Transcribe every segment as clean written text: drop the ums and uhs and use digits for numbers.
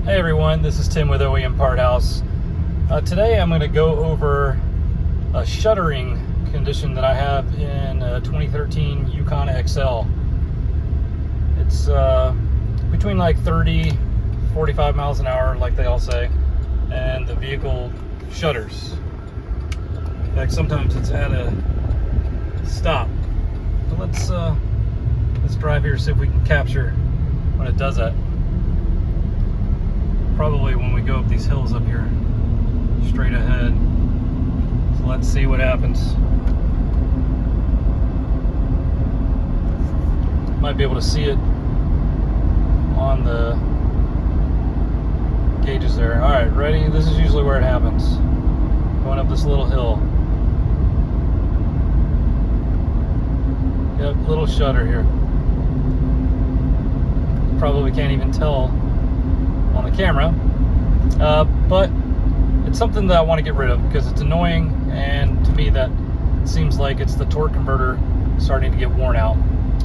Hey everyone, this is Tim with OEM Part Haus. Today I'm going to go over a shuddering condition that I have in a 2013 Yukon XL. It's between like 30, 45 miles an hour, like they all say, and the vehicle shudders. In fact, sometimes it's at a stop. But let's drive here, see if we can capture when it does that. Probably when we go up these hills up here, straight ahead. So let's see what happens. Might be able to see it on the gauges there. All right, ready? This is usually where it happens. Going up this little hill. Yep, little shudder here. Probably can't even tell on the camera, but it's something that I want to get rid of because it's annoying, and to me that seems like it's the torque converter starting to get worn out.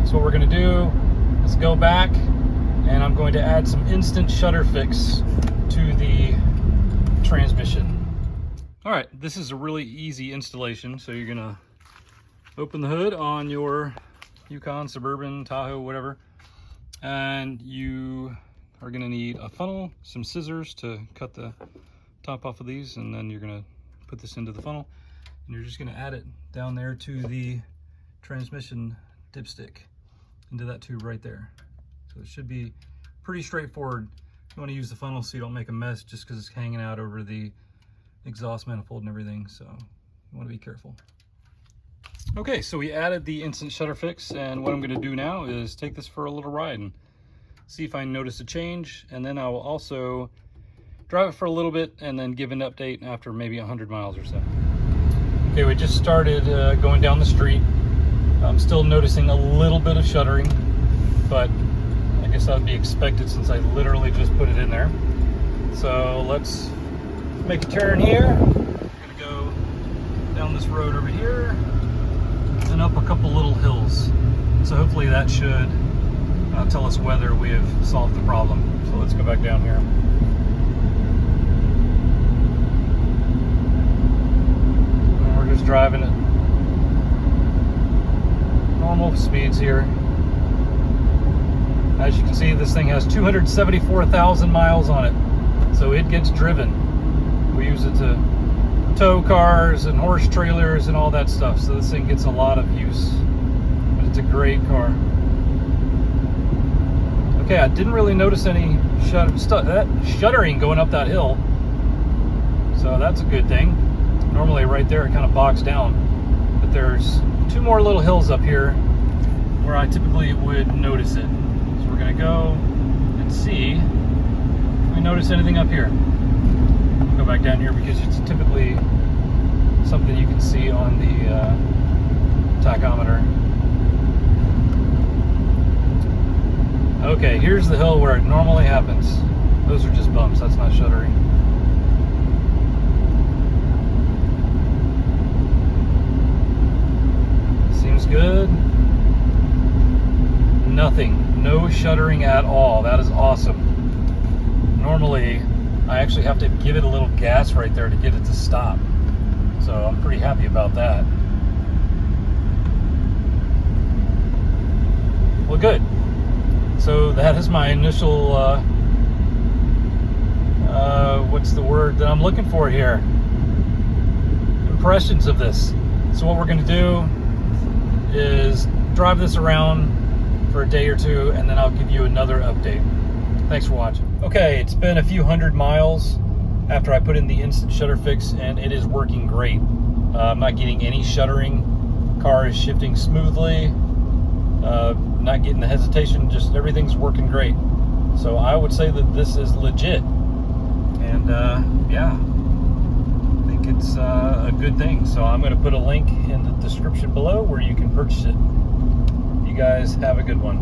So what we're going to do is go back, and I'm going to add some instant Shudder Fixx to the transmission. All right, this is a really easy installation. So you're going to open the hood on your Yukon, Suburban, Tahoe, whatever, and you are going to need a funnel, some scissors to cut the top off of these, and then you're going to put this into the funnel, and you're just going to add it down there to the transmission dipstick, into that tube right there. So it should be pretty straightforward. You want to use the funnel so you don't make a mess just because it's hanging out over the exhaust manifold and everything, so you want to be careful. Okay, so we added the instant Shudder Fixx, and what I'm going to do now is take this for a little ride and see if I notice a change, and then I will also drive it for a little bit and then give an update after maybe 100 miles or so. Okay, we just started going down the street. I'm still noticing a little bit of shuddering, but I guess that would be expected since I literally just put it in there. So let's make a turn here. I'm gonna go down this road over here and up a couple little hills. So hopefully that should tell us whether we have solved the problem. So let's go back down here. And we're just driving at normal speeds here. As you can see, this thing has 274,000 miles on it, so it gets driven. We use it to tow cars and horse trailers and all that stuff, so this thing gets a lot of use. But it's a great car. Okay, I didn't really notice any shuddering going up that hill, so that's a good thing. Normally right there it kind of bogs down, but there's two more little hills up here where I typically would notice it. So we're gonna go and see if we notice anything up here. Go back down here because it's typically something you can see on the tachometer. Okay, here's the hill where it normally happens. Those are just bumps, that's not shuddering. Seems good. Nothing, no shuddering at all. That is awesome. Normally, I actually have to give it a little gas right there to get it to stop. So I'm pretty happy about that. Well, good. So that is my initial, what's the word that I'm looking for here? Impressions of this. So what we're going to do is drive this around for a day or two, and then I'll give you another update. Thanks for watching. Okay, it's been a few hundred miles after I put in the instant Shudder Fixx, and it is working great. I'm not getting any shuddering. Car is shifting smoothly. Not getting the hesitation, just everything's working great. So I would say that this is legit, and yeah, I think it's a good thing. So I'm going to put a link in the description below where you can purchase it. You guys have a good one.